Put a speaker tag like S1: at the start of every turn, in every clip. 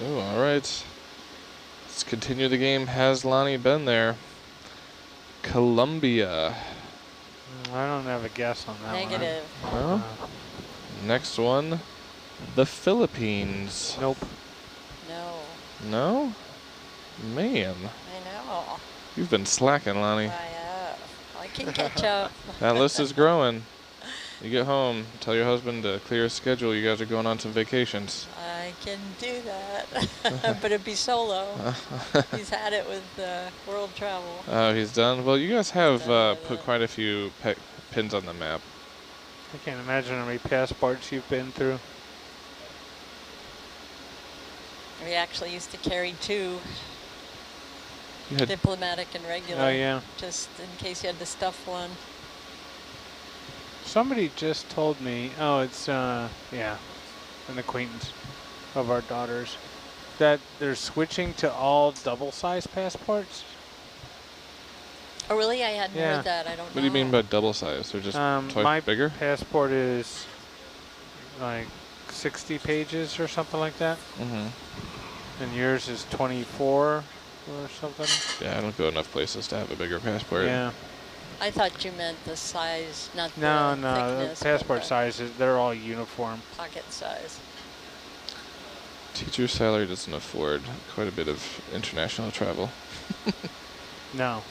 S1: Oh, all right. Let's continue the game. Has Lonnie been there? Colombia.
S2: I don't have a guess on that
S3: Negative.
S2: one.
S1: No? Next one, the Philippines.
S2: Nope.
S3: No.
S1: No? Man,
S3: I know.
S1: you've been slacking, Lonnie.
S3: I can catch up.
S1: That list is growing. You get home, tell your husband to clear his schedule. You guys are going on some vacations.
S3: I can do that, but it'd be solo. He's had it with world travel.
S1: Oh, he's done? Well, you guys have put
S3: that.
S1: quite a few pins on the map.
S2: I can't imagine how many passports you've been through.
S3: We actually used to carry 2,
S1: You had
S3: diplomatic and regular.
S2: Oh, yeah.
S3: Just in case you had to stuff one.
S2: Somebody just told me, oh, it's, yeah, an acquaintance of our daughter's, that they're switching to all double-sized passports.
S3: Oh, really? I hadn't
S2: Yeah.
S3: heard that. I don't know.
S1: What do you mean by double size? They're just
S2: My
S1: twice bigger?
S2: passport is like 60 pages or something like that.
S1: Mm-hmm.
S2: And yours is 24 or something?
S1: Yeah, I don't go enough places to have a bigger passport.
S2: Yeah.
S3: I thought you meant the size, not
S2: No,
S3: the
S2: no,
S3: thickness. but
S2: passport
S3: the
S2: sizes, they're all uniform.
S3: Pocket size.
S1: Teacher's salary doesn't afford quite a bit of international travel.
S2: No.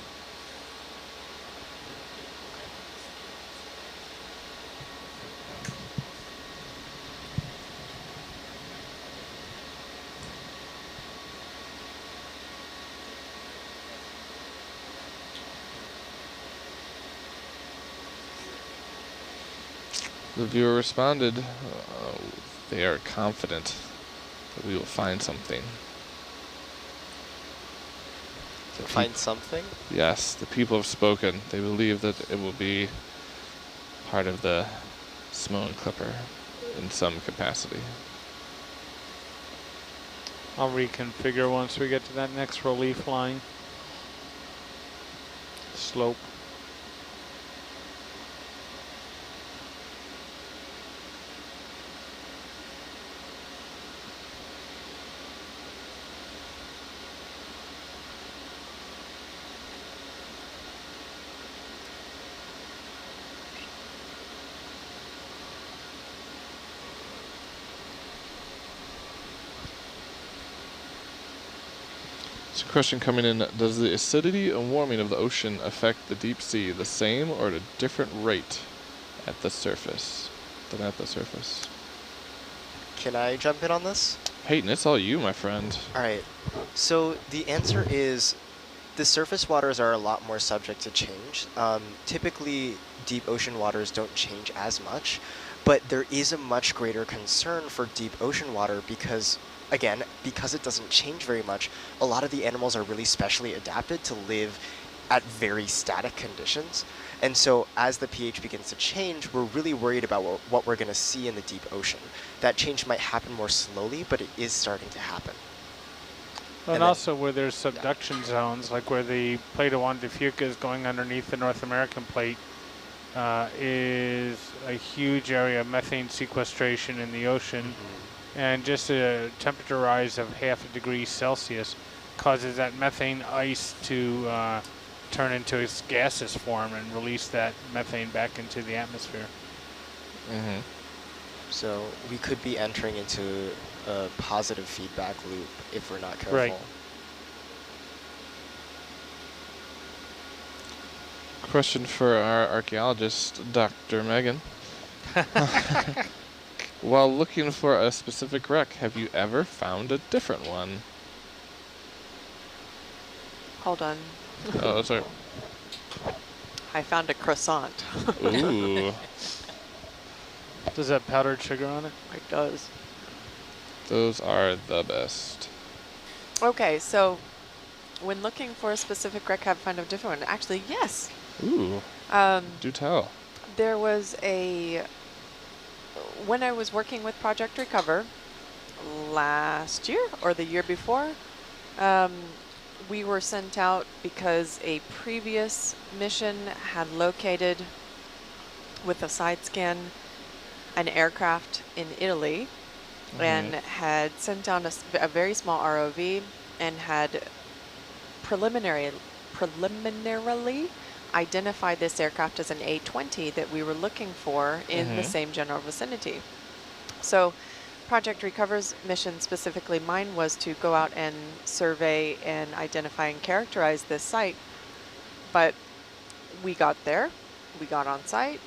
S1: The viewer responded, they are confident that we will find something.
S4: Find something?
S1: Yes, the people have spoken. They believe that it will be part of the Simone Clipper in some capacity.
S2: I'll reconfigure once we get to that next relief line. Slope.
S1: So, question coming in: does the acidity and warming of the ocean affect the deep sea the same or at a different rate at the surface than at the surface?
S4: Can I jump in on this?
S1: Peyton, it's all you, my friend.
S4: All right. So the answer is the surface waters are a lot more subject to change. Typically, deep ocean waters don't change as much, but there is a much greater concern for deep ocean water because, again, because it doesn't change very much, a lot of the animals are really specially adapted to live at very static conditions. And so as the pH begins to change, we're really worried about what we're going to see in the deep ocean. That change might happen more slowly, but it is starting to happen.
S2: And
S4: then-
S2: also where there's subduction zones, like where the plate of Juan de Fuca is going underneath the North American plate, is a huge area of methane sequestration in the ocean. And just a temperature rise of 0.5 degrees Celsius causes that methane ice to turn into its gaseous form and release that methane back into the atmosphere.
S1: Mm-hmm.
S4: So we could be entering into a positive feedback loop if we're not careful.
S2: Right.
S1: Question for our archaeologist, Dr. Megan. While looking for a specific wreck, have you ever found a different one?
S5: Hold on.
S1: Oh, sorry.
S5: I found a croissant.
S1: Ooh.
S2: Does that powdered sugar on it?
S5: It does.
S1: Those are the best.
S5: Okay, so when looking for a specific wreck, have found a different one. Actually, yes.
S1: Ooh. Do tell.
S5: There was when I was working with Project Recover last year or the year before, we were sent out because a previous mission had located with a side scan an aircraft in Italy and had sent down a very small ROV and had preliminarily identified this aircraft as an A-20 that we were looking for in the same general vicinity. So Project Recover's mission, specifically mine, was to go out and survey and identify and characterize this site. But we got there, we got on site,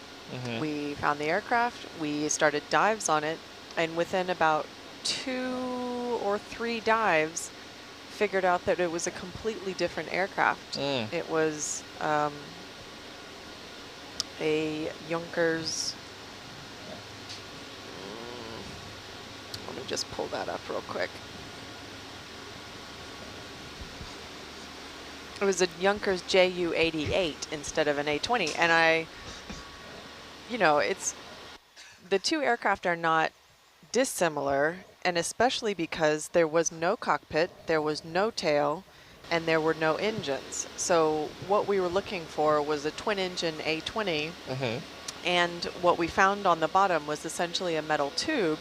S5: we found the aircraft, we started dives on it, and within about 2 or 3 dives, figured out that it was a completely different aircraft. It was a Junkers. Let me just pull that up real quick. It was a Junkers Ju-88 instead of an A-20, and you know, the two aircraft are not dissimilar, and especially because there was no cockpit, there was no tail, and there were no engines. So what we were looking for was a twin-engine A-20, and what we found on the bottom was essentially a metal tube,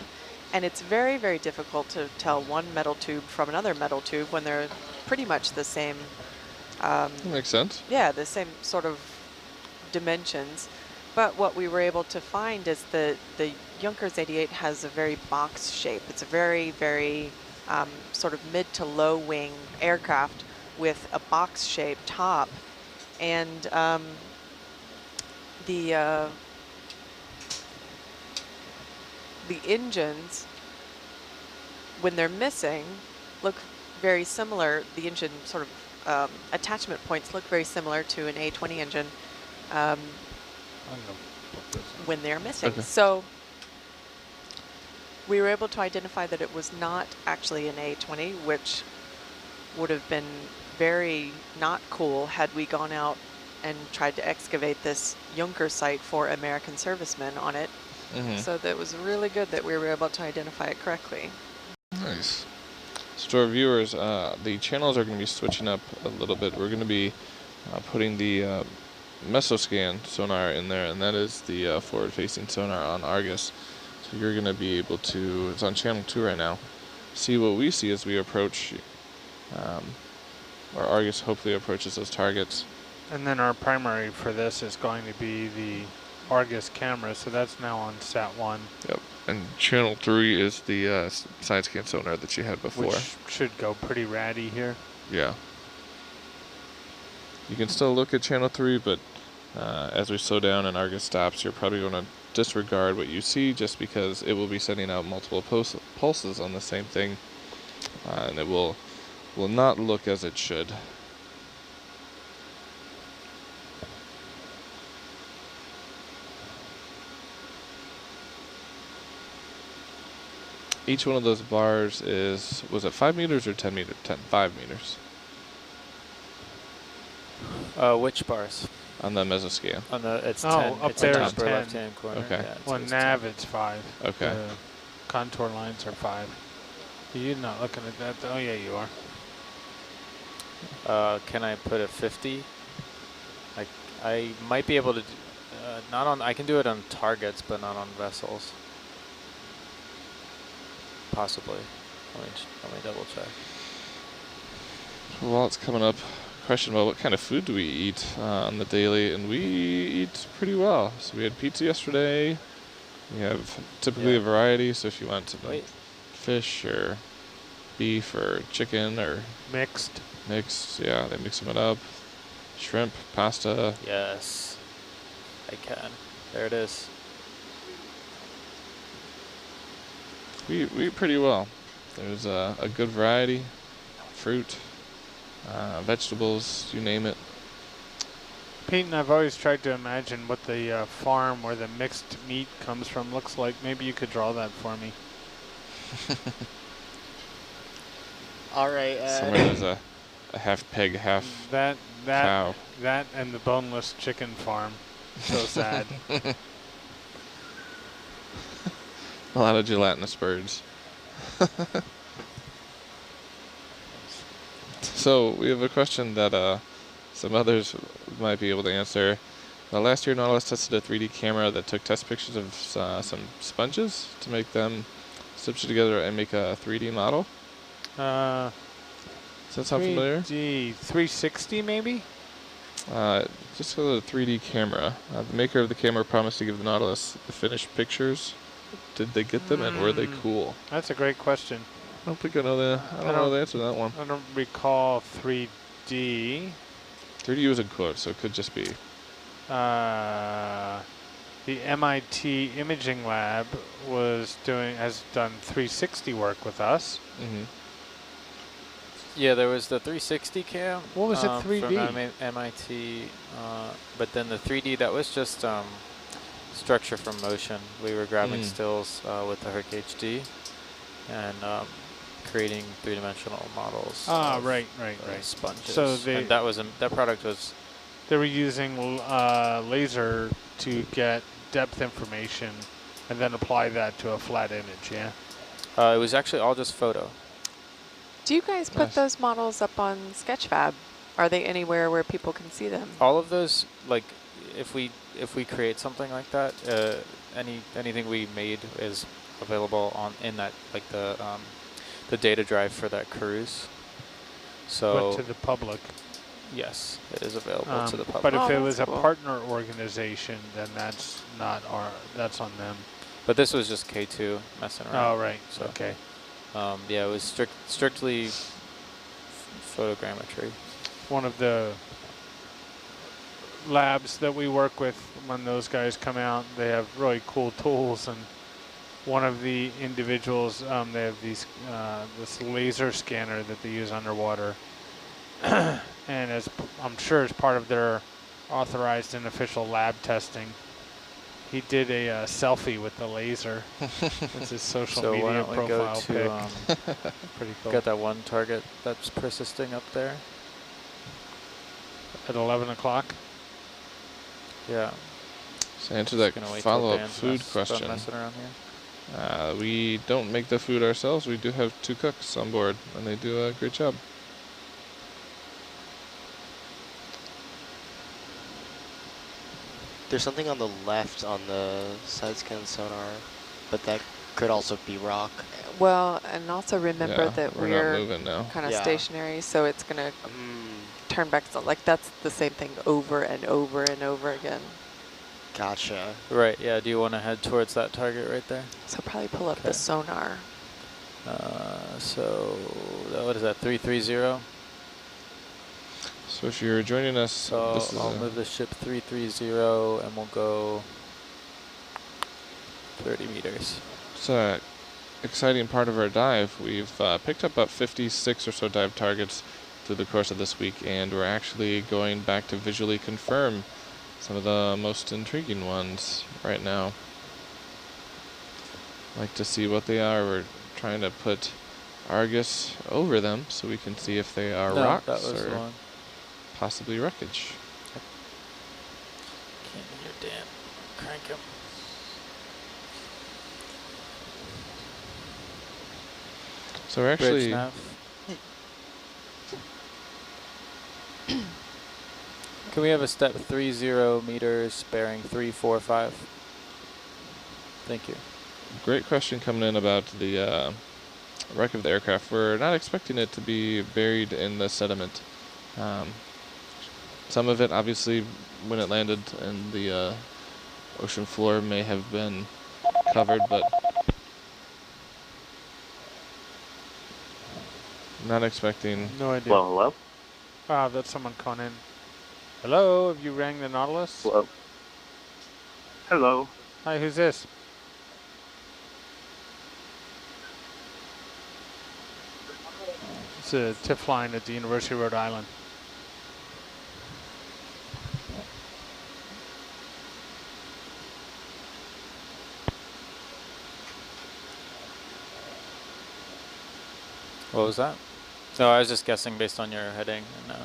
S5: and it's very, very difficult to tell one metal tube from another metal tube when they're pretty much the same.
S1: That makes sense.
S5: Yeah, the same sort of dimensions. But what we were able to find is the Junkers 88 has a very box shape. It's a very, very sort of mid to low wing aircraft with a box shaped top. And the engines, when they're missing, look very similar. The engine sort of attachment points look very similar to an A-20 engine when they're missing. So we were able to identify that it was not actually an A-20, which would have been very not cool had we gone out and tried to excavate this Junker site for American servicemen on it. So that was really good that we were able to identify it correctly.
S1: Nice. So to our viewers, the channels are going to be switching up a little bit. We're going to be putting the mesoscan sonar in there, and that is the forward-facing sonar on Argus. So you're going to be able to, it's on channel 2 right now, see what we see as we approach, or Argus hopefully approaches those targets.
S2: And then our primary for this is going to be the Argus camera, so that's now on Sat 1.
S1: Yep. And channel 3 is the side scan sonar that you had before.
S2: Which should go pretty ratty here.
S1: Yeah. You can still look at channel 3, but as we slow down and Argus stops, you're probably going to disregard what you see just because it will be sending out multiple pulses on the same thing, and it will not look as it should. Each one of those bars was it 5 meters or 10 meters? 5 meters.
S6: Which bars?
S1: On the mesoscan.
S6: On the, it's 10.
S2: Up
S6: it's
S2: there
S6: in the
S2: is
S6: upper
S2: 10.
S6: left-hand corner.
S1: Okay.
S6: Yeah,
S2: Well, nav it's 5.
S1: Okay.
S2: The contour lines are 5. You're not looking at that. Oh yeah, you are.
S6: Can I put a 50? I might be able to. Not on. I can do it on targets, but not on vessels. Possibly. Let me double check.
S1: While it's coming up, question about what kind of food do we eat on the daily, and we eat pretty well. So we had pizza yesterday. We have typically a variety, so if you want to fish or beef or chicken or
S2: Mixed.
S1: yeah, they mix them up. Shrimp, pasta.
S6: Yes, I can. There it is.
S1: We eat pretty well. There's a good variety, fruit, vegetables, you name it.
S2: Pete and I've always tried to imagine what the farm where the mixed meat comes from looks like. Maybe you could draw that for me.
S4: All right.
S1: Somewhere there's a half pig, half cow.
S2: That and the boneless chicken farm. So sad.
S1: A lot of gelatinous birds. So we have a question that some others might be able to answer. Last year, Nautilus tested a 3D camera that took test pictures of some sponges to make them stitch it together and make a 3D model. Does that sound familiar?
S2: 360 maybe?
S1: Just a 3D camera. The maker of the camera promised to give the Nautilus the finished pictures. Did they get them, and were they cool?
S2: That's a great question.
S1: I don't think I know the. I don't know the answer to that one.
S2: I don't recall 3D.
S1: 3D was in quotes, so it could just be.
S2: The MIT Imaging Lab has done 360 work with us.
S1: Mm-hmm.
S6: Yeah, there was the 360 cam.
S2: What was it, 3D?
S6: From MIT, but then the 3D, that was just structure from motion. We were grabbing stills with the Herc HD and creating three-dimensional models.
S2: Right.
S6: Sponges.
S2: So
S6: and that product was.
S2: They were using laser to get depth information and then apply that to a flat image. Yeah.
S6: It was actually all just photo.
S5: Do you guys put those models up on Sketchfab? Are they anywhere where people can see them?
S6: All of those, like, if we create something like that, anything we made is available in that, like the data drive for that cruise. So
S2: But to the public.
S6: Yes, it is available to the public.
S2: But if it was
S5: that's cool.
S2: a partner organization, then that's that's on them.
S6: But this was just K2 messing around.
S2: Oh, right.
S6: So,
S2: Okay.
S6: yeah, it was strictly photogrammetry.
S2: One of the labs that we work with, when those guys come out, they have really cool tools, and one of the individuals, they have these this laser scanner that they use underwater, and I'm sure as part of their authorized and official lab testing, he did a selfie with the laser. It's his social
S6: Why
S2: media
S6: don't we go
S2: profile
S6: to
S2: pic. Pretty cool.
S6: got that one target that's persisting up there.
S2: At 11 o'clock.
S6: Yeah.
S1: So answer that
S6: Gonna wait till
S1: follow-up
S6: Dan's
S1: food
S6: done
S1: question.
S6: messing around here.
S1: We don't make the food ourselves. We do have 2 cooks on board, and they do a great job.
S4: There's something on the left on the side scan sonar, but that could also be rock.
S5: Well, and also remember that
S1: we're not moving now.
S5: kind of
S4: Yeah.
S5: stationary, so it's going to turn back. So, like, that's the same thing over and over and over again.
S4: Gotcha.
S6: Right, yeah, do you want to head towards that target right there?
S5: So probably pull up the sonar.
S6: So, what is that, 330?
S1: So if you're joining us,
S6: So
S1: this is
S6: I'll move the ship 330 and we'll go 30 meters.
S1: it's an exciting part of our dive. We've picked up about 56 or so dive targets through the course of this week, and we're actually going back to visually confirm some of the most intriguing ones right now. Like to see what they are. We're trying to put Argus over them so we can see if they are
S6: No,
S1: rocks
S6: that was the
S1: or
S6: one.
S1: possibly wreckage.
S6: Can't hear Dan. Crank him.
S1: So we're actually
S6: Bridge nav. Can we have a step 30 meters bearing 345? Thank you.
S1: great question coming in about the wreck of the aircraft. We're not expecting it to be buried in the sediment. Some of it, obviously, when it landed in the ocean floor, may have been covered, but not expecting.
S2: No idea.
S7: Well, hello?
S2: Ah, that's someone calling in. Hello, have you rang the Nautilus?
S7: Hello? Hello?
S2: Hi, who's this? It's a TIF line at the University of Rhode Island.
S6: What was that? No, I was just guessing based on your heading. And,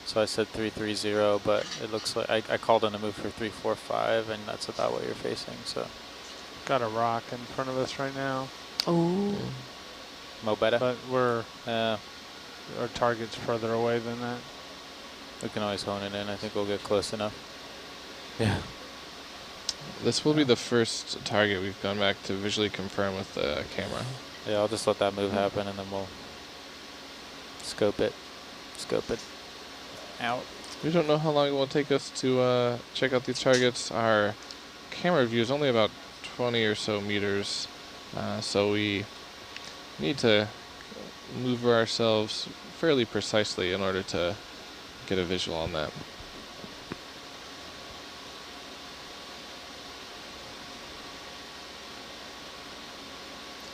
S6: so I said 330, but it looks like I called in a move for 345, and that's about what you're facing. So
S2: Got a rock in front of us right now,
S5: Ooh.
S6: Mo better.
S2: but our target's further away than that.
S6: We can always hone it in. I think we'll get close enough. Yeah.
S1: This will be the first target we've gone back to visually confirm with the camera.
S6: Yeah, I'll just let that move happen and then we'll scope it out.
S1: We don't know how long it will take us to check out these targets. Our camera view is only about 20 or so meters, so we need to move ourselves fairly precisely in order to get a visual on that.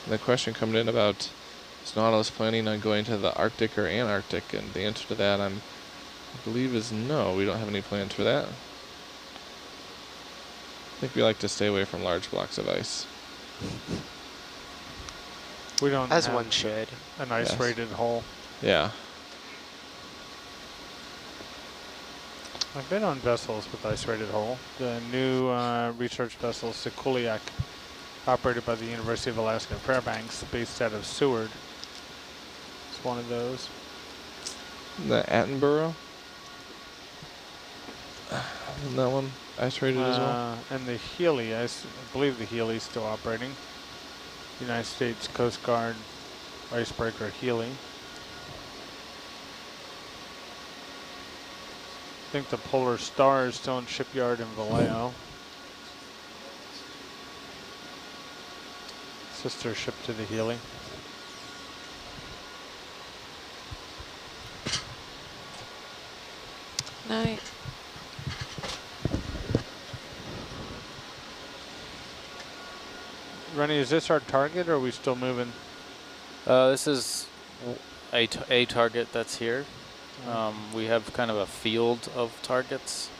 S1: The question coming in about, is Nautilus planning on going to the Arctic or Antarctic? And the answer to that, I believe, is no. We don't have any plans for that. I think we like to stay away from large blocks of ice.
S2: We don't
S4: As
S2: have
S4: one should.
S2: an ice-rated hole.
S1: Yeah.
S2: I've been on vessels with ice-rated hull. The new research vessel Sikuliak, operated by the University of Alaska in Fairbanks, based out of Seward. It's one of those.
S1: The Attenborough? Isn't that one ice-rated as well?
S2: And the Healy, I believe the Healy's still operating. United States Coast Guard icebreaker Healy. I think the Polar Star is still in shipyard in Vallejo. Sister ship to the Healy.
S5: Night.
S2: Rennie, is this our target or are we still moving?
S6: This is a target that's here. We have kind of a field of targets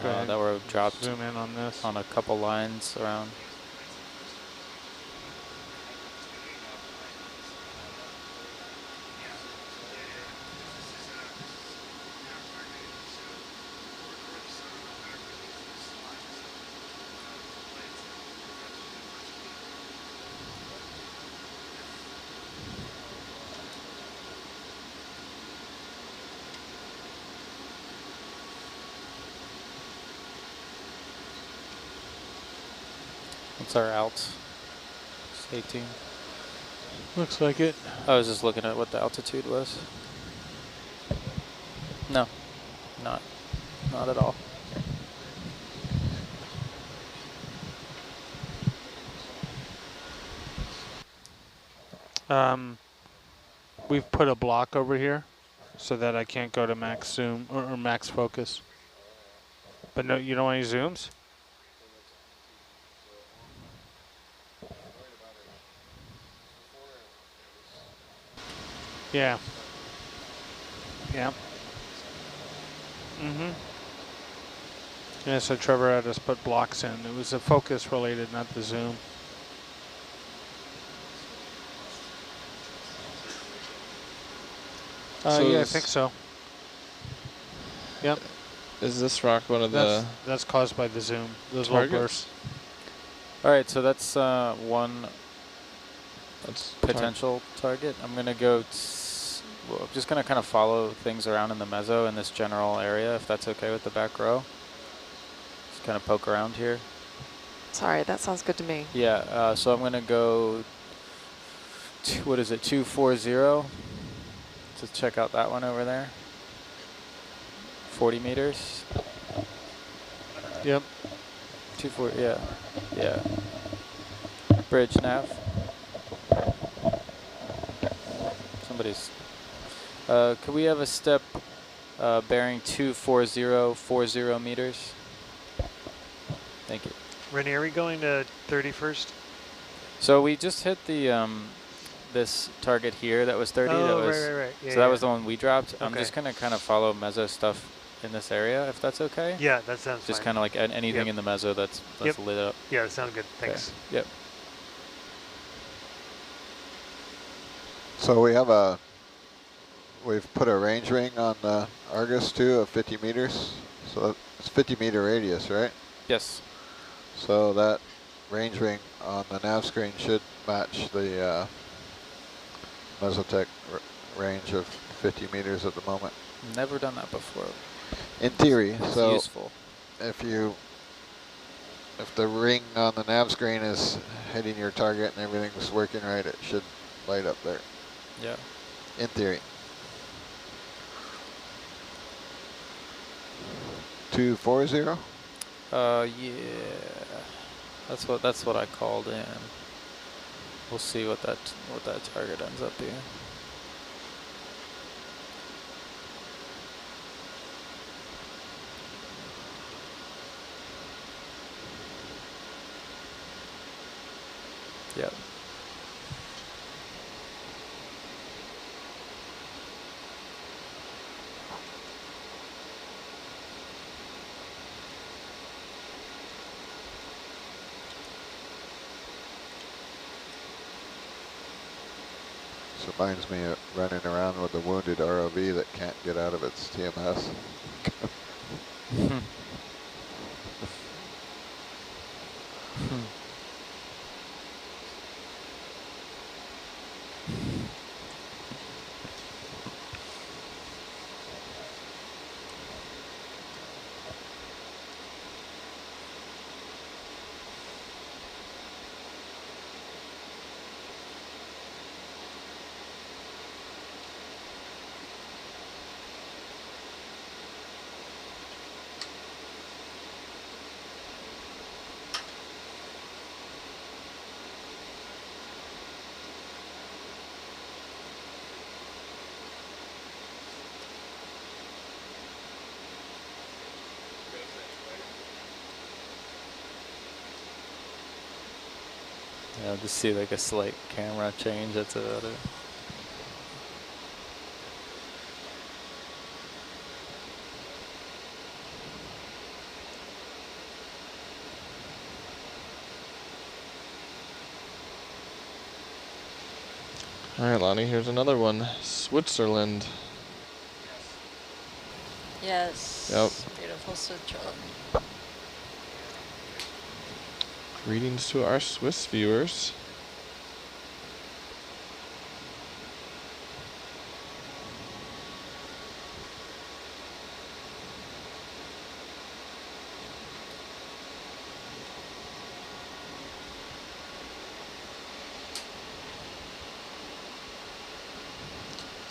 S6: that were dropped
S2: Zoom in on this.
S6: on a couple lines around. What's our alt? 18.
S2: Looks like it.
S6: I was just looking at what the altitude was. No, not at all.
S2: We've put a block over here so that I can't go to max zoom or max focus. But no, you don't want any zooms? Yeah. Yeah. Yeah, so Trevor had us put blocks in. It was the focus related, not the zoom. Yeah, I think so. Yep.
S1: Is this rock one of
S2: That's caused by the zoom. Those
S1: targets?
S2: little bursts.
S6: All right, so that's one
S1: That's
S6: potential target. I'm gonna go. Well, I'm just gonna kind of follow things around in the meso in this general area, if that's okay with the back row. Just kind of poke around here.
S5: Sorry, that sounds good to me.
S6: Yeah. So I'm gonna go. What is it? 240. To check out that one over there. 40 meters.
S2: Yep.
S6: 240. Yeah. Yeah. Bridge nav. Somebody's. Could we have a step bearing 240 meters? Thank you.
S8: Rennie, are we going to 31st?
S6: So we just hit the this target here that was 30.
S8: Oh,
S6: that was,
S8: right. Yeah,
S6: so that was the one we dropped.
S8: Okay.
S6: I'm just gonna kind of follow meso stuff in this area, if that's okay.
S8: Yeah, that sounds
S6: Just
S8: fine.
S6: kind of like anything
S8: Yep.
S6: in the meso that's
S8: Yep.
S6: lit up.
S8: Yeah, that sounds good. Thanks.
S6: Okay. Yep.
S9: So we've put a range ring on the Argus too of 50 meters. So it's 50 meter radius, right?
S6: Yes.
S9: So that range ring on the nav screen should match the Mesotech range of 50 meters at the moment.
S6: Never done that before.
S9: In theory,
S6: It's
S9: so
S6: useful.
S9: if you if the ring on the nav screen is hitting your target and everything's working right, it should light up there.
S6: Yeah.
S9: In theory. 240?
S6: Yeah. That's what I called in. We'll see what that target ends up being. Yep.
S9: This reminds me of running around with a wounded ROV that can't get out of its TMS.
S6: Yeah, just see like a slight camera change. That's about it.
S1: All right, Lonnie, here's another one. Switzerland.
S3: Yes.
S1: Yep.
S3: Beautiful Switzerland.
S1: Greetings to our Swiss viewers.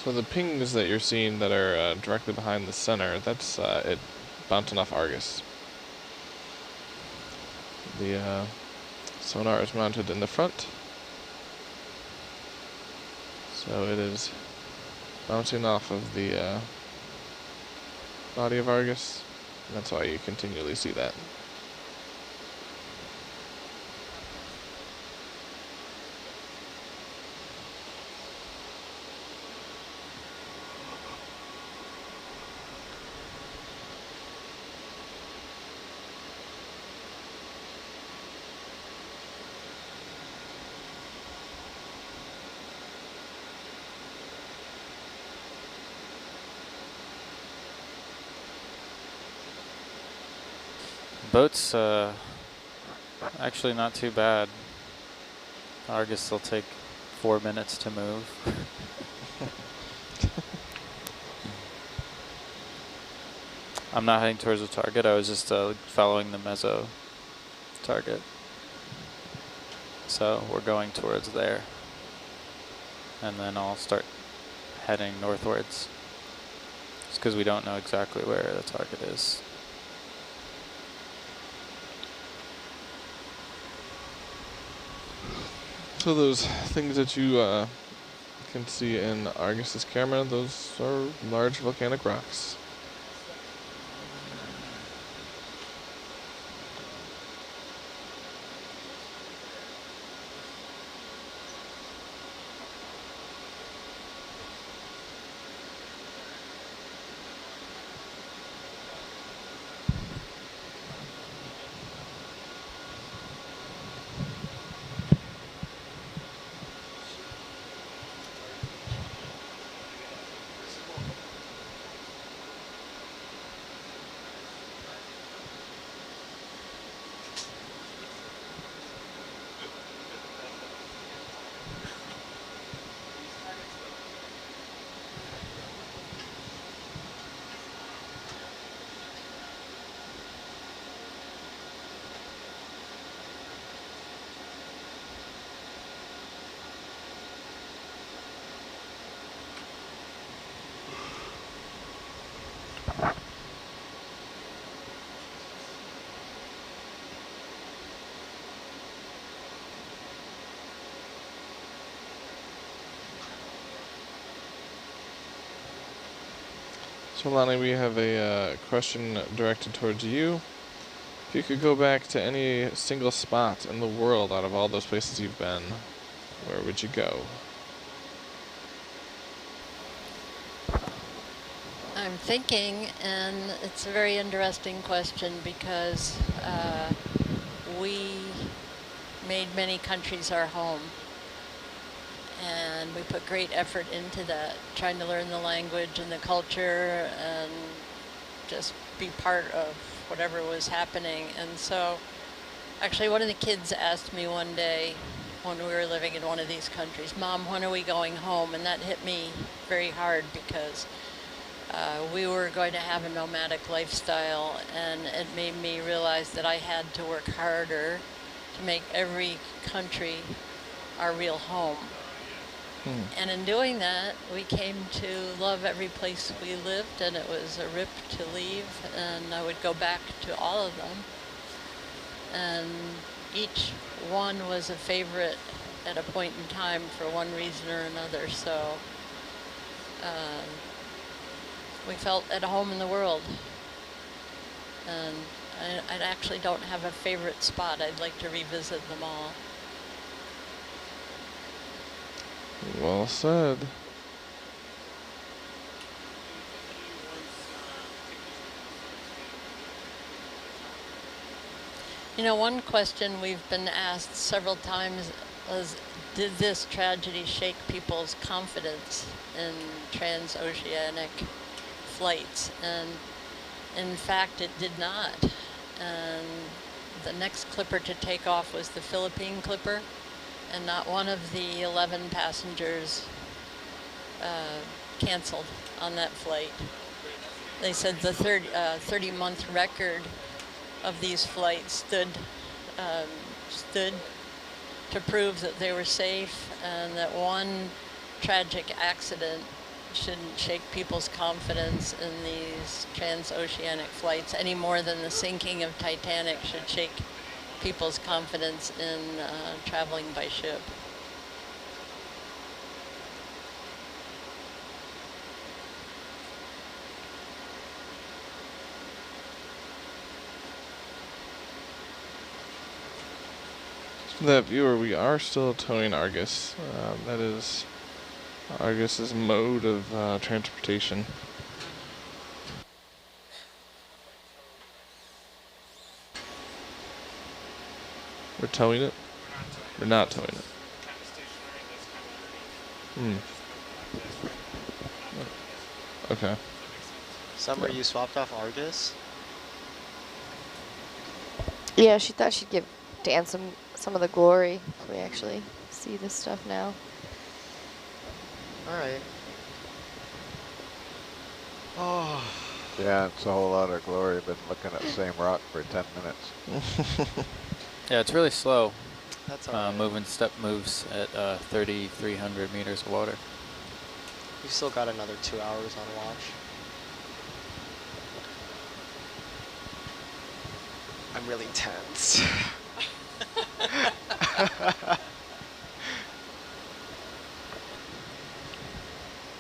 S1: So the pings that you're seeing that are directly behind the center, that's it bouncing off Argus. The sonar is mounted in the front, so it is bouncing off of the body of Argus, and that's why you continually see that.
S6: Boat's actually not too bad. Argus will take 4 minutes to move. I'm not heading towards the target. I was just following the meso target. So we're going towards there. And then I'll start heading northwards. Just because we don't know exactly where the target is.
S1: So those things that you can see in Argus's camera, those are large volcanic rocks. So Lonnie, we have a question directed towards you. If you could go back to any single spot in the world out of all those places you've been, where would you go?
S3: I'm thinking, and it's a very interesting question because we made many countries our home. And we put great effort into that, trying to learn the language and the culture and just be part of whatever was happening. And so actually one of the kids asked me one day when we were living in one of these countries, "Mom, when are we going home?" And that hit me very hard because we were going to have a nomadic lifestyle, and it made me realize that I had to work harder to make every country our real home. And in doing that, we came to love every place we lived, and it was a rip to leave, and I would go back to all of them. And each one was a favorite at a point in time for one reason or another, so we felt at home in the world. And I actually don't have a favorite spot. I'd like to revisit them all.
S1: Well said.
S3: You know, one question we've been asked several times was, did this tragedy shake people's confidence in transoceanic flights? And in fact, it did not. And the next clipper to take off was the Philippine clipper, and not one of the 11 passengers canceled on that flight. They said the 30-month record of these flights stood to prove that they were safe, and that one tragic accident shouldn't shake people's confidence in these transoceanic flights any more than the sinking of Titanic should shake people's confidence in traveling by ship.
S1: To that viewer, we are still towing Argus. That is Argus's mode of transportation. We're towing it? We're not towing it. Okay.
S4: Summer, you swapped off Argus?
S10: Yeah, she thought she'd give Dan some of the glory. So we actually see this stuff now.
S4: Alright. Oh.
S9: Yeah, it's a whole lot of glory. Been looking at the same rock for 10 minutes.
S6: Yeah, it's really slow.
S4: That's all right.
S6: Moving step moves at 3,300 meters of water.
S4: We've still got another 2 hours on watch. I'm really tense.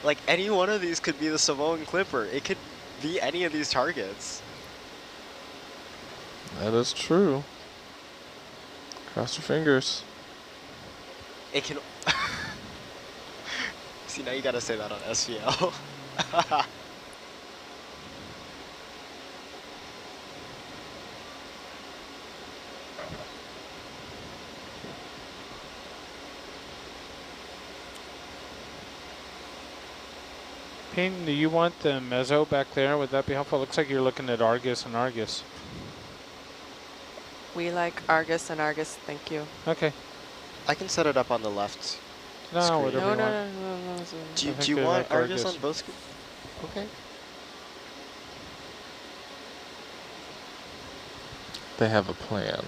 S4: Like, any one of these could be the Samoan Clipper. It could be any of these targets.
S1: That is true. Cross your fingers.
S4: It can... See, now you gotta say that on SVL.
S2: Payne, do you want the mezzo back there? Would that be helpful? Looks like you're looking at Argus and Argus.
S5: We like Argus and Argus, thank you.
S2: Okay.
S4: I can set it up on the left.
S2: No,
S4: screen.
S2: whatever you want.
S5: No.
S4: Do
S2: I
S4: you
S2: think
S4: want
S2: like
S4: Argus on both screens? Okay.
S1: They have a plan.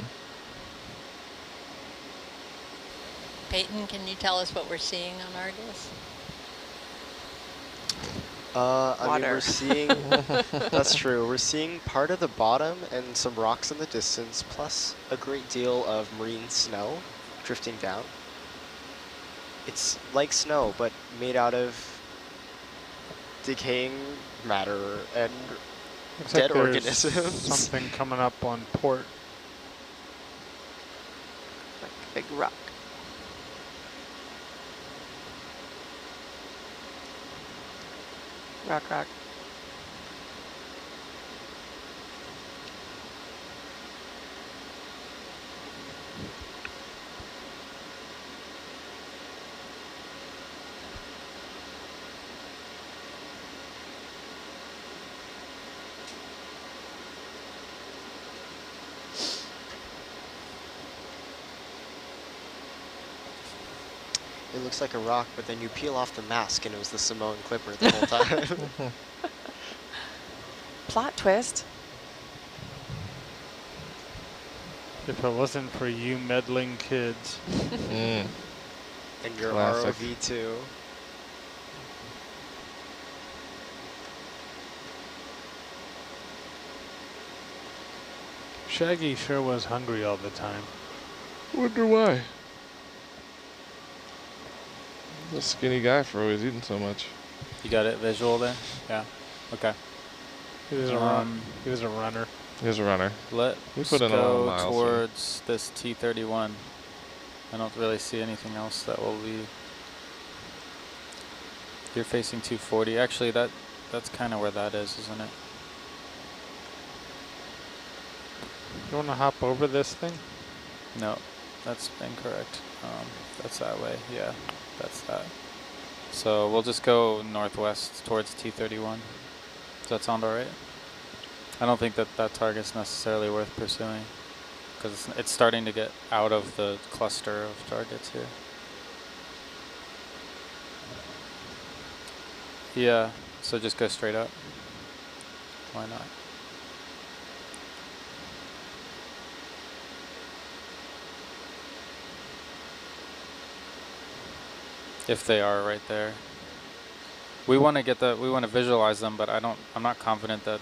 S3: Peyton, can you tell us what we're seeing on Argus?
S4: I mean, we're seeing, that's true, we're seeing part of the bottom and some rocks in the distance, plus a great deal of marine snow drifting down. It's like snow, but made out of decaying matter and
S2: Looks
S4: dead
S2: like there's
S4: organisms.
S2: something coming up on port.
S5: Like a big rock. Rock, rock.
S4: It looks like a rock, but then you peel off the mask and it was the Simone Clipper the whole time.
S5: Plot twist.
S2: If it wasn't for you meddling kids.
S1: Mm.
S4: And your
S1: Classic.
S4: ROV too.
S2: Shaggy sure was hungry all the time.
S1: Wonder why. The skinny guy for always eating so much.
S6: You got it visual there? Yeah. Okay.
S2: He was a run. He was a runner.
S1: He's a runner.
S6: Let's
S1: We put in a lot of
S6: go
S1: miles here.
S6: towards this T31. I don't really see anything else that will be. You're facing 240. Actually, that's kind of where that is, isn't it?
S2: You want to hop over this thing?
S6: No, that's incorrect. That's that way. Yeah, that's that. So we'll just go northwest towards T31. Does that sound all right? I don't think that that target's necessarily worth pursuing because it's starting to get out of the cluster of targets here. Yeah, so just go straight up. Why not? If they are right there. We want to get the, we want to visualize them, but I'm not confident that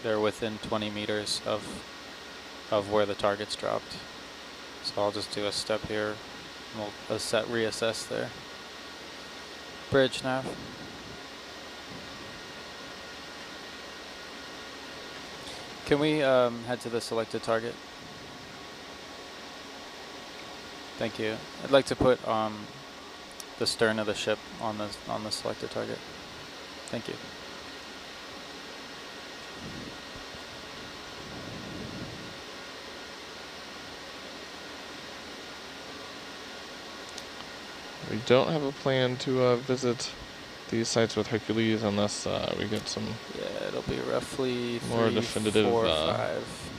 S6: they're within 20 meters of where the target's dropped. So I'll just do a step here. And we'll reassess there. Bridge nav. Can we head to the selected target? Thank you. I'd like to put the stern of the ship on the selected target. Thank you.
S1: We don't have a plan to visit these sites with Hercules unless we get some
S6: Yeah, it'll be roughly
S1: more
S6: 3,
S1: definitive
S6: 4, 5.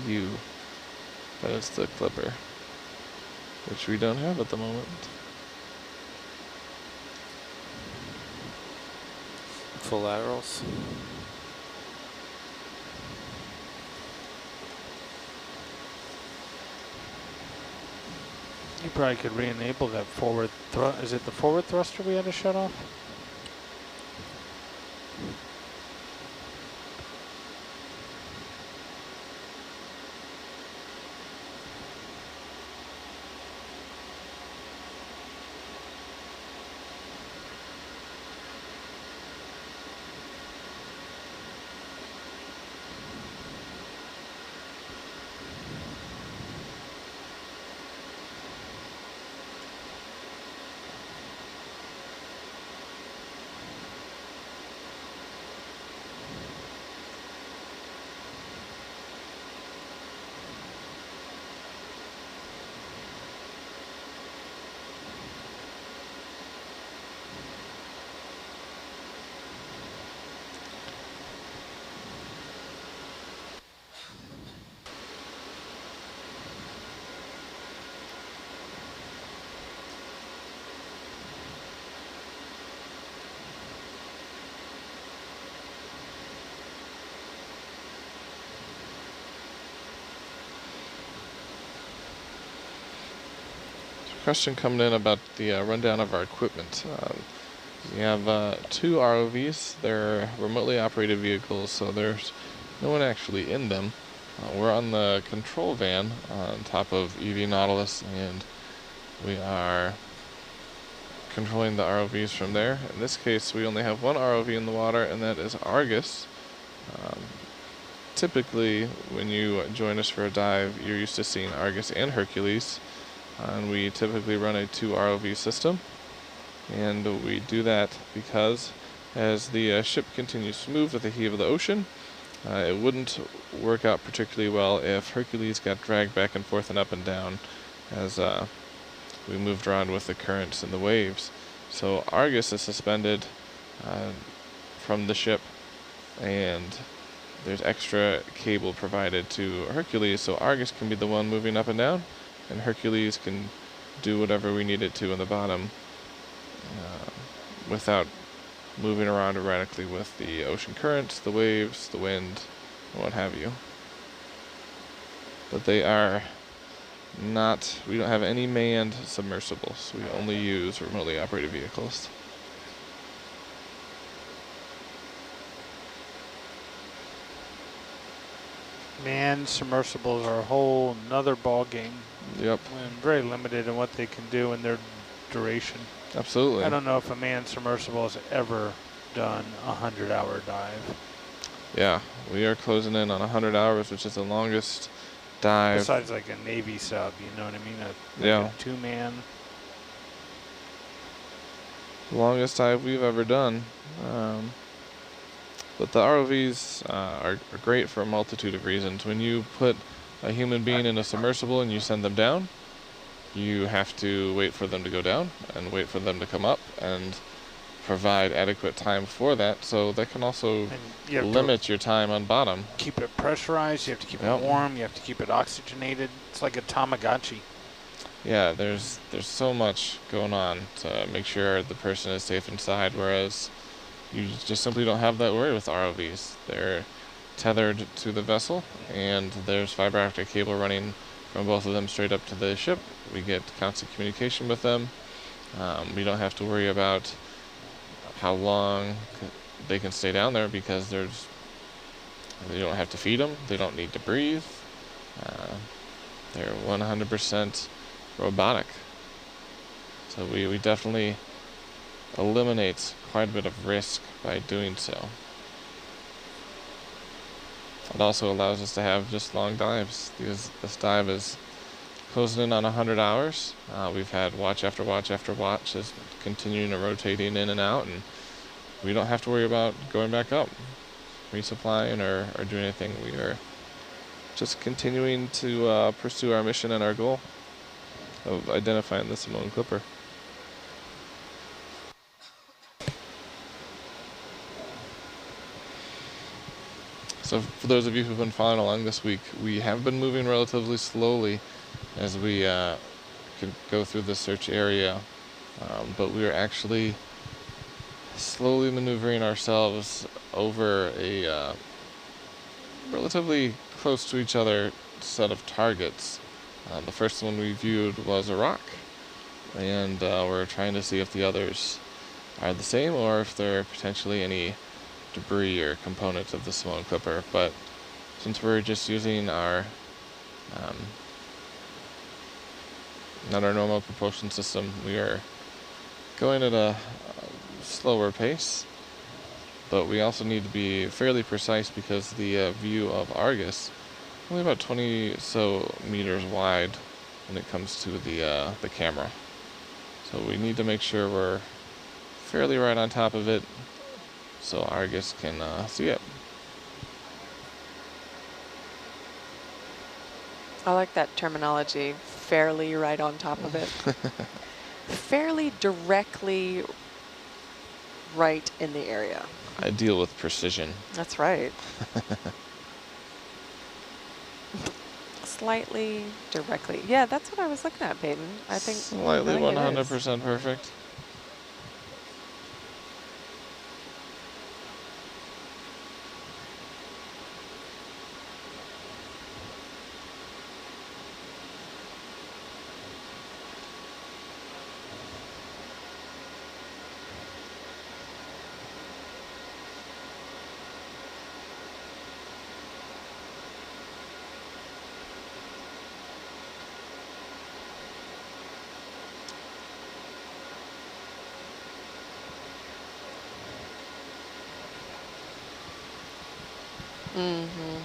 S1: view. That is the Clipper, which we don't have at the moment.
S6: Full laterals.
S2: You probably could re-enable that forward thrust. Is it the forward thruster we had to shut off?
S1: Question coming in about the rundown of our equipment. We have 2 ROVs. They're remotely operated vehicles, so there's no one actually in them. We're on the control van on top of EV Nautilus, and we are controlling the ROVs from there. In this case, we only have one ROV in the water, and that is Argus. Typically, when you join us for a dive, you're used to seeing Argus and Hercules, and we typically run a 2 ROV system. And we do that because as the ship continues to move with the heave of the ocean, it wouldn't work out particularly well if Hercules got dragged back and forth and up and down as we moved around with the currents and the waves. So Argus is suspended from the ship, and there's extra cable provided to Hercules, so Argus can be the one moving up and down, and Hercules can do whatever we need it to in the bottom without moving around erratically with the ocean currents, the waves, the wind, and what have you. But they are not, we don't have any manned submersibles. We only use remotely operated vehicles.
S2: Manned submersibles are a whole nother ball game.
S1: Yep.
S2: And very limited in what they can do in their duration.
S1: Absolutely.
S2: I don't know if a manned submersible has ever done a 100-hour dive.
S1: Yeah, we are closing in on 100 hours, which is the longest dive.
S2: Besides like a Navy sub, you know what I mean?
S1: Yeah.
S2: A 2-man.
S1: Longest dive we've ever done. But the ROVs are great for a multitude of reasons. When you put a human being in a submersible and you send them down, you have to wait for them to go down and wait for them to come up and provide adequate time for that. So that can also limit your time on bottom.
S2: Keep it pressurized, you have to keep it warm, you have to keep it oxygenated. It's like a Tamagotchi.
S1: Yeah, there's so much going on to make sure the person is safe inside, whereas you just simply don't have that worry with ROVs. They're tethered to the vessel, and there's fiber optic cable running from both of them straight up to the ship. We get constant communication with them. We don't have to worry about how long they can stay down there because you don't have to feed them. They don't need to breathe. They're 100% robotic. So we definitely eliminate quite a bit of risk by doing so. It also allows us to have just long dives, because this dive is closing in on 100 hours. We've had watch after watch after watch, just continuing to rotating in and out, and we don't have to worry about going back up, resupplying, or doing anything. We are just continuing to pursue our mission and our goal of identifying the Samoan Clipper. So for those of you who've been following along this week, we have been moving relatively slowly as we could go through the search area, but we are actually slowly maneuvering ourselves over a relatively close to each other set of targets. The first one we viewed was a rock, and we're trying to see if the others are the same or if there are potentially any debris or components of the Samoan Clipper. But since we're just using our not our normal propulsion system, we are going at a slower pace, but we also need to be fairly precise because the view of Argus only about 20 so meters wide when it comes to the camera. So we need to make sure we're fairly right on top of it so Argus can see it.
S5: I like that terminology, fairly right on top of it. Fairly directly right in the area.
S1: I deal with precision.
S5: That's right. Slightly directly. Yeah, that's what I was looking at, Peyton. I think
S1: slightly 100% perfect.
S5: Mm-hmm.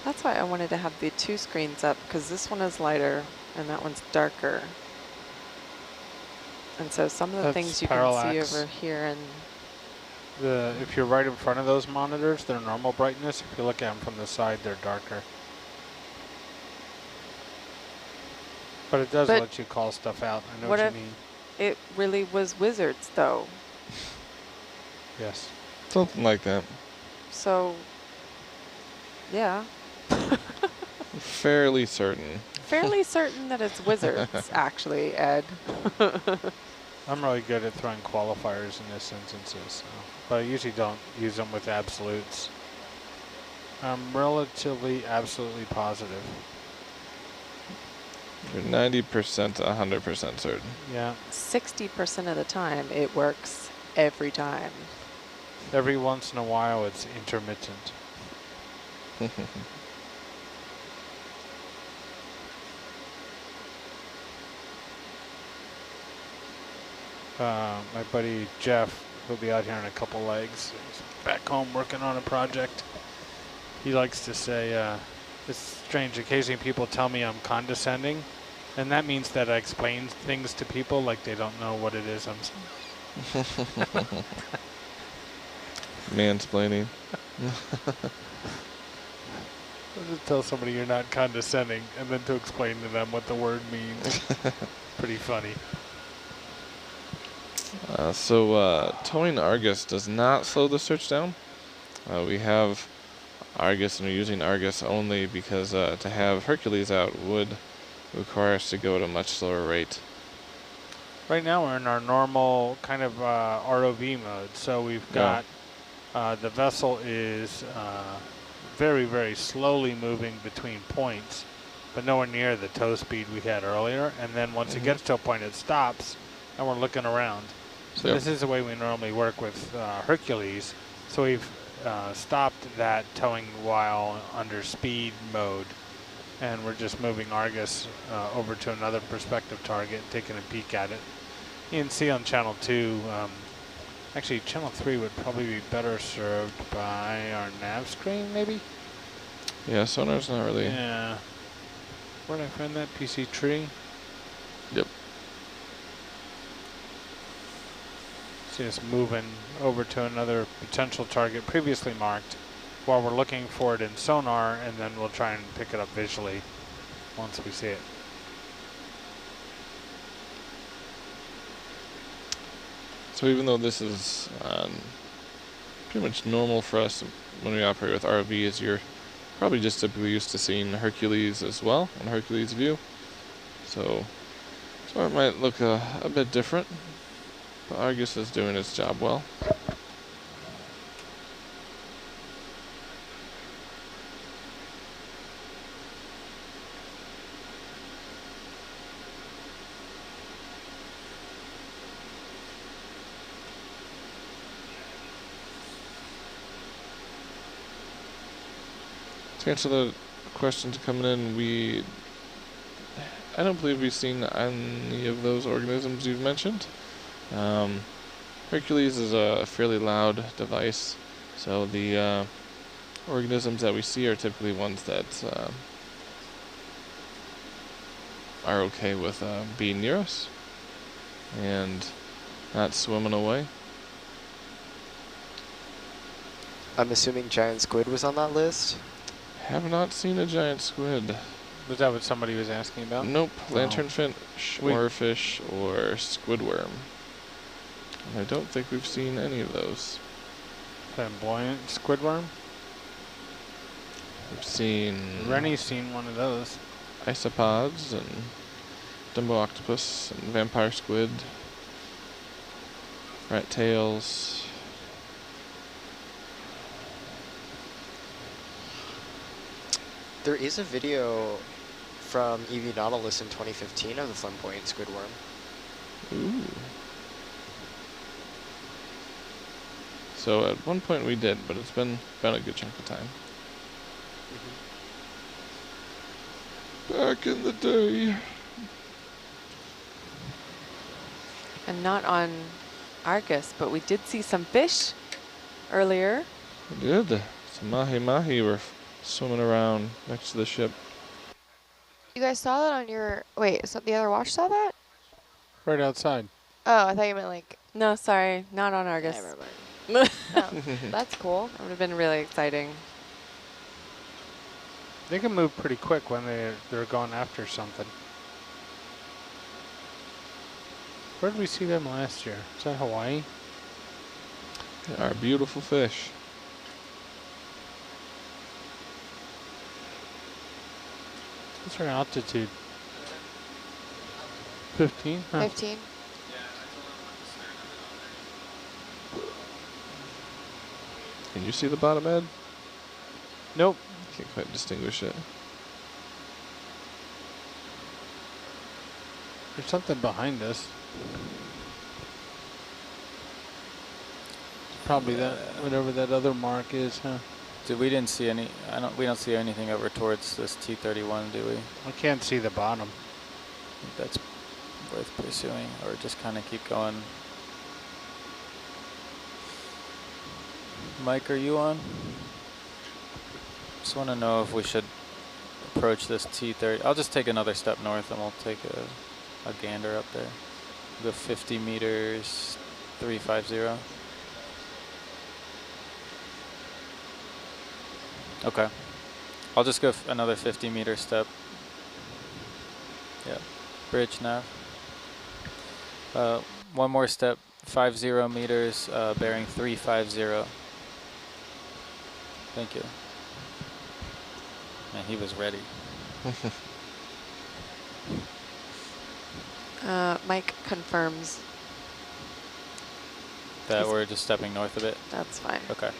S5: That's why I wanted to have the 2 screens up, because this one is lighter and that one's darker. And so some of the
S2: That's
S5: things you
S2: parallax.
S5: can see over here, and
S2: If you're right in front of those monitors, they're normal brightness. If you look at them from the side, they're darker. But it does let you call stuff out. I know what you mean.
S5: It really was wizards, though.
S2: Yes.
S1: Something like that.
S5: So, yeah.
S1: Fairly certain.
S5: Fairly certain that it's wizards, actually, Ed.
S2: I'm really good at throwing qualifiers in this instances, so. But I usually don't use them with absolutes. I'm relatively absolutely positive.
S1: You're 90% to 100% certain.
S2: Yeah.
S5: 60% of the time, it works every time.
S2: Every once in a while, it's intermittent. My buddy Jeff, he'll be out here in a couple legs. He's back home working on a project. He likes to say, it's strange, occasionally people tell me I'm condescending, and that means that I explain things to people like they don't know what it is I'm saying.
S1: Mansplaining.
S2: I'll just tell somebody you're not condescending, and then to explain to them what the word means. Pretty funny.
S1: Towing Argus does not slow the search down. We have Argus and we're using Argus only because to have Hercules out would require us to go at a much slower rate.
S2: Right now we're in our normal kind of ROV mode. So we've got the vessel is very, very slowly moving between points, but nowhere near the tow speed we had earlier. And then once it gets to a point, it stops, and we're looking around. So this is the way we normally work with Hercules. So we've stopped that towing while under speed mode, and we're just moving Argus over to another perspective target, taking a peek at it. You can see on channel 2, actually channel 3 would probably be better served by our nav screen, maybe?
S1: Yeah, sonar's not really.
S2: Yeah. Where did I find that PC tree?
S1: Yep.
S2: See us moving over to another potential target previously marked while we're looking for it in sonar, and then we'll try and pick it up visually once we see it.
S1: So even though this is pretty much normal for us when we operate with ROVs, you're probably just typically used to seeing Hercules as well, on Hercules view. So it might look a bit different, but Argus is doing its job well. To answer the questions coming in, I don't believe we've seen any of those organisms you've mentioned. Hercules is a fairly loud device, so the organisms that we see are typically ones that are okay with being near us and not swimming away.
S4: I'm assuming giant squid was on that list?
S1: Have not seen a giant squid.
S2: Was that what somebody was asking about?
S1: Nope. Lanternfish, oarfish, or squidworm. I don't think we've seen any of those.
S2: Flamboyant squidworm?
S1: We've seen...
S2: Rennie's seen one of those.
S1: Isopods and Dumbo octopus and vampire squid. Rat tails.
S4: There is a video from EV Nautilus in 2015 of the flamboyant squidworm.
S1: Ooh. So at one point we did, but it's been a good chunk of time. Back in the day.
S5: And not on Argus, but we did see some fish earlier.
S1: We did. Some mahi-mahi were swimming around next to the ship.
S10: You guys saw that on your... Wait, so the other watch saw that?
S2: Right outside.
S10: Oh, I thought you meant like...
S5: No, sorry, not on Argus.
S10: Never mind. Oh, that's cool.
S5: That would have been really exciting.
S2: They can move pretty quick when they're going after something. Where did we see them last year? Is that Hawaii?
S1: They are beautiful fish.
S2: What's our altitude? 15? Huh.
S10: 15.
S1: Can you see the bottom, Ed?
S2: Nope.
S1: Can't quite distinguish it.
S2: There's something behind us. Probably that, whatever that other mark is, huh?
S6: We didn't see any. We don't see anything over towards this T31, do we?
S2: I can't see the bottom.
S6: I think that's worth pursuing, or just kind of keep going. Mike, are you on? Just want to know if we should approach this T30. I'll just take another step north and we'll take a gander up there. Go 50 meters, 350. Okay. I'll just go another 50-meter step. Yeah. Bridge nav. One more step, 50 meters, bearing 350. Thank you. Man, he was ready.
S5: Mike confirms.
S6: That we're just stepping north of it?
S5: That's fine.
S6: Okay.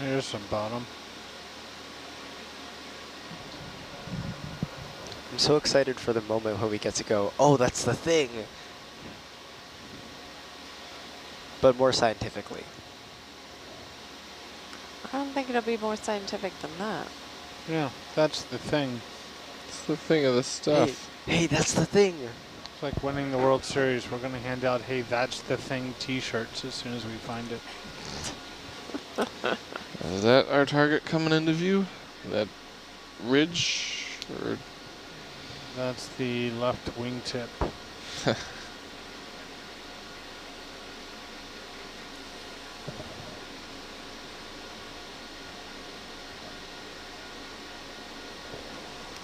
S2: There's some bottom.
S4: I'm so excited for the moment when we get to go, oh, that's the thing. But more scientifically.
S5: I don't think it'll be more scientific than that.
S2: Yeah, that's the thing.
S1: It's the thing of the stuff.
S4: Hey, that's the thing.
S2: It's like winning the World Series. We're going to hand out, hey, that's the thing t-shirts as soon as we find it.
S1: Is that our target coming into view? That ridge? Or
S2: That's the left wingtip.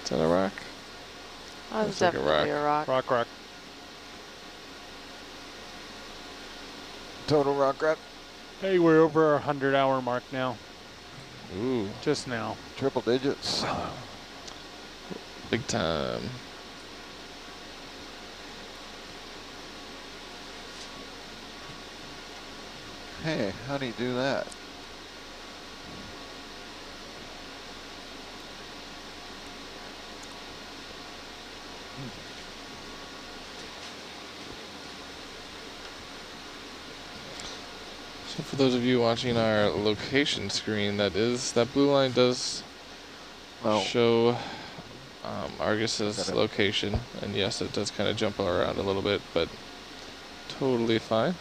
S1: Is that a rock?
S5: Oh,
S1: Looks
S5: it's
S1: like a
S5: definitely a rock.
S2: Rock.
S9: Total rock rep.
S2: Hey, we're over our 100-hour mark now.
S1: Ooh.
S2: Just now.
S9: Triple digits.
S1: Big time.
S9: Hey, how do you do that?
S1: So for those of you watching our location screen, that blue line does show Argus's location, and yes, it does kind of jump around a little bit, but totally fine.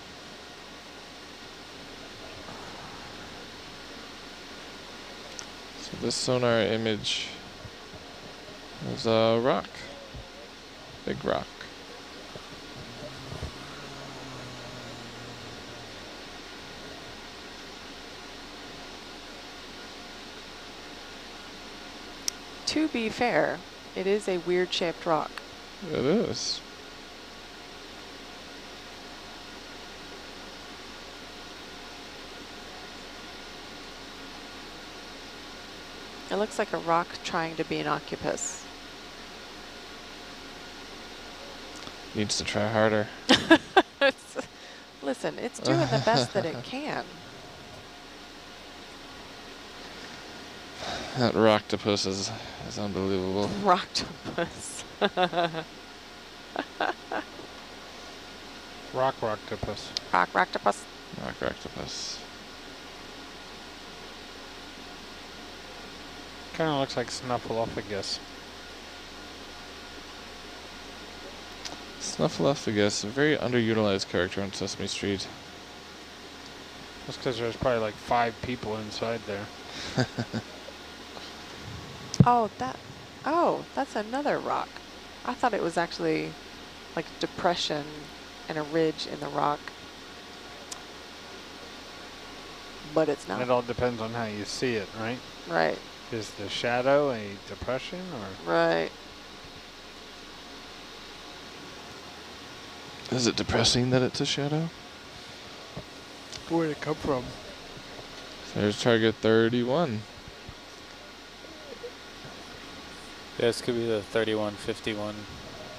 S1: So this sonar image is a rock, big rock.
S5: to be fair, it is a weird shaped rock.
S1: It is.
S5: It looks like a rock trying to be an octopus.
S1: Needs to try harder.
S5: Listen, it's doing the best that it can.
S1: That rocktopus is unbelievable.
S5: Rocktopus.
S2: Rocktopus.
S5: Rocktopus.
S1: Rocktopus.
S2: Kind of looks like Snuffleupagus.
S1: Snuffleupagus, a very underutilized character on Sesame Street.
S2: That's because there's probably like 5 people inside there.
S5: Oh, that's another rock. I thought it was actually like a depression and a ridge in the rock. But it's not.
S2: It all depends on how you see it, right?
S5: Right.
S2: Is the shadow a depression or?
S5: Right.
S1: Is it depressing that it's a shadow?
S2: Where'd it come from?
S1: There's target 31.
S6: Yeah, this could be the 3151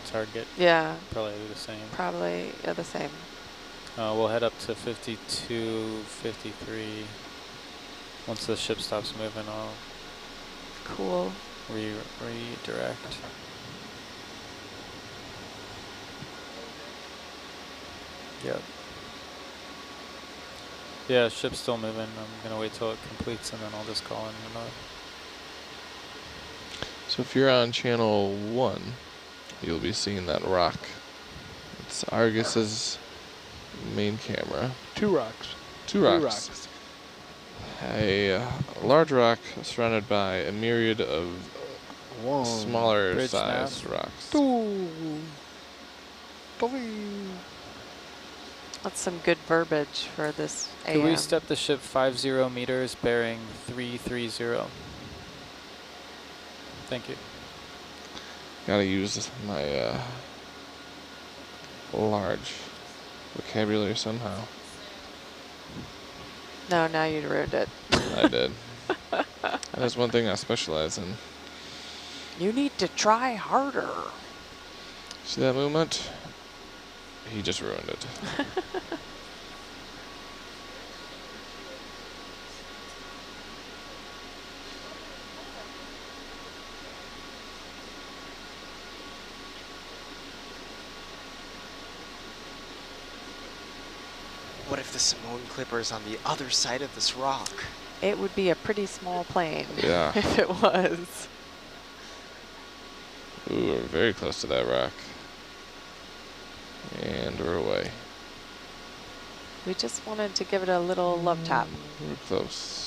S6: target.
S5: Yeah.
S6: Probably the same.
S5: Probably the same.
S6: We'll head up to 52, 53. Once the ship stops moving, I'll
S5: Cool.
S6: redirect. Yep. Yeah, ship's still moving. I'm gonna wait till it completes and then I'll just call in another.
S1: So if you're on channel 1, you'll be seeing that rock. It's Argus's main camera.
S2: 2 rocks.
S1: Two rocks. A large rock surrounded by a myriad of smaller
S6: Bridge
S1: sized
S6: nav.
S1: rocks.
S5: That's some good verbiage for this AM.
S6: Could we step the ship 50 meters, bearing 330? Thank you.
S1: Gotta use my large vocabulary somehow.
S5: No, now you ruined it.
S1: I did. That's one thing I specialize in.
S5: You need to try harder.
S1: See that movement? He just ruined it.
S4: What if the Simone Clipper is on the other side of this rock?
S5: It would be a pretty small plane
S1: Yeah.
S5: if it was.
S1: Ooh, we're very close to that rock. And we're away.
S5: We just wanted to give it a little love tap.
S1: We're close.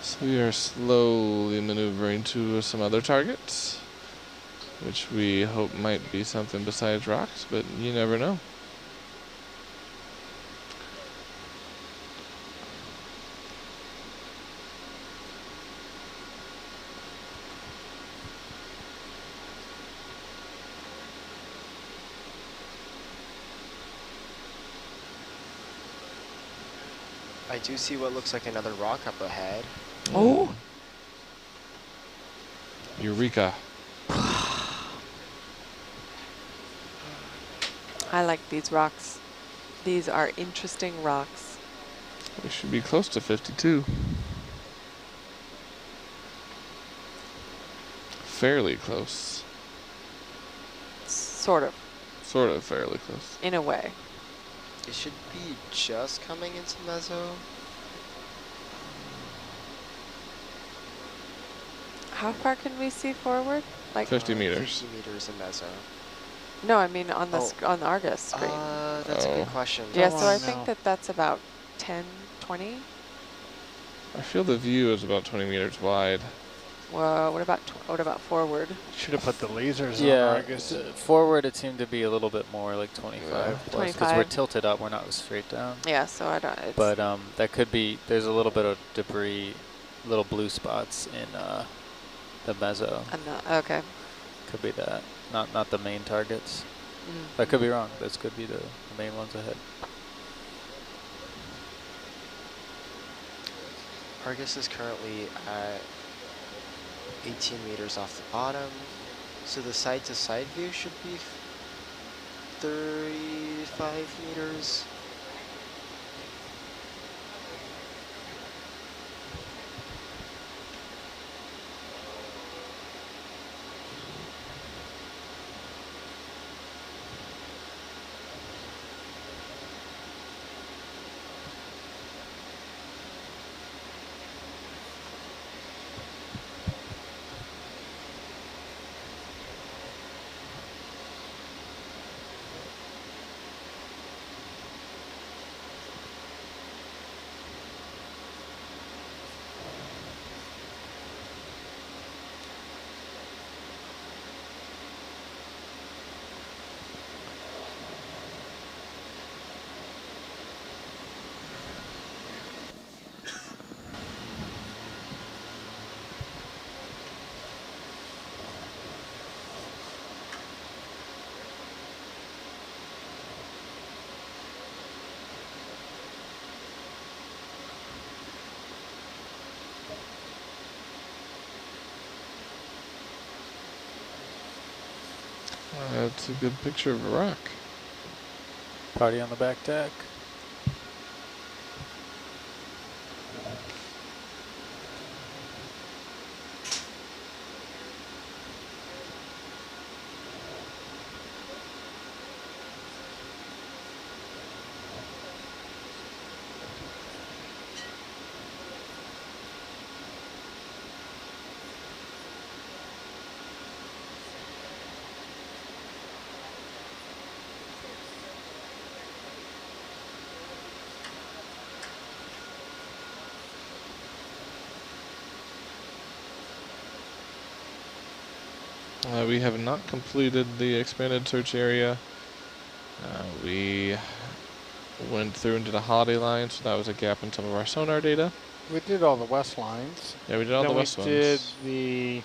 S1: So we are slowly maneuvering to some other targets, which we hope might be something besides rocks, but you never know.
S4: I do see what looks like another rock up ahead.
S5: Oh!
S1: Eureka.
S5: I like these rocks. These are interesting rocks.
S1: We should be close to 52. Fairly close.
S5: Sort of,
S1: Sort of fairly close.
S5: in a way.
S4: It should be just coming into mezzo.
S5: How far can we see forward? Like
S1: 50 meters.
S4: 50 meters in mezzo.
S5: No, I mean on the
S4: Oh.
S5: on the Argus screen.
S4: That's a good question.
S5: Yeah,
S2: Don't
S5: so I
S2: wanna
S5: think
S2: know.
S5: that that's about 10, 20.
S1: I feel the view is about 20 meters wide.
S5: Well, what about forward?
S2: Should have put the lasers on
S6: Yeah,
S2: Argus.
S6: forward it seemed to be a little bit more like 25 plus because we're
S5: 25.
S6: tilted up, we're not straight down.
S5: Yeah, so I don't. It's
S6: But that could be, there's a little bit of debris, little blue spots in the mezzo.
S5: okay.
S6: Could be that, not the main targets.
S5: Mm-hmm.
S6: I could be wrong. Those could be the main ones ahead.
S4: Argus is currently at 18 meters off the bottom, so the side-to-side view should be 35 meters.
S1: That's a good picture of a rock.
S6: Party on the back deck.
S1: We have not completed the expanded search area. We went through into the holiday line, so that was a gap in some of our sonar data.
S2: We did all the west lines.
S1: Yeah, we did all the west
S2: ones. We did
S1: ones.
S2: the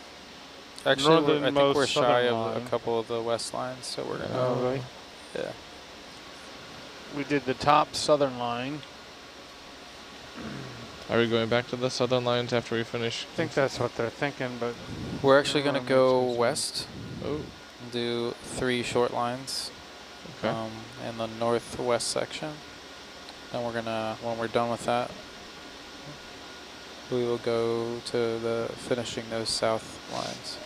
S6: Actually, I think we're
S2: northernmost
S6: shy
S2: southern
S6: of a
S2: line.
S6: couple of the west lines, so we're gonna.
S2: Oh, really?
S6: Yeah.
S2: We did the top southern line.
S1: Are we going back to the southern lines after we finish?
S2: I think that's what they're thinking, but
S6: We're actually gonna
S2: makes
S6: go
S2: sense.
S6: west.
S1: Oh,
S6: And do 3 short lines.
S1: okay.
S6: In the northwest section. Then we're gonna, when we're done with that, we will go to the finishing those south lines.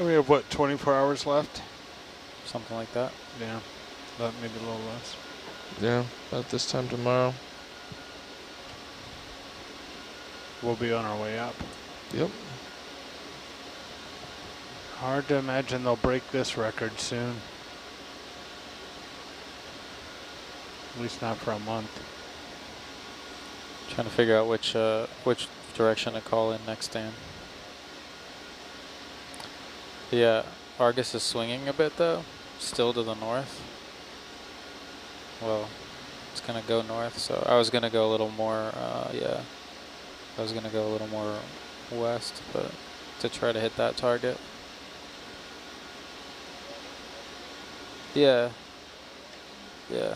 S2: we have what, 24 hours left?
S6: Something like that.
S2: Yeah, that maybe a little less.
S1: Yeah, about this time tomorrow.
S2: We'll be on our way up.
S1: Yep.
S2: Hard to imagine they'll break this record soon. At least not for a month.
S6: Trying to figure out which direction to call in next, Dan. Yeah, Argus is swinging a bit though, still to the north. Well, it's gonna go north, so I was gonna go a little more, yeah. I was gonna go a little more west, but to try to hit that target. Yeah. Yeah.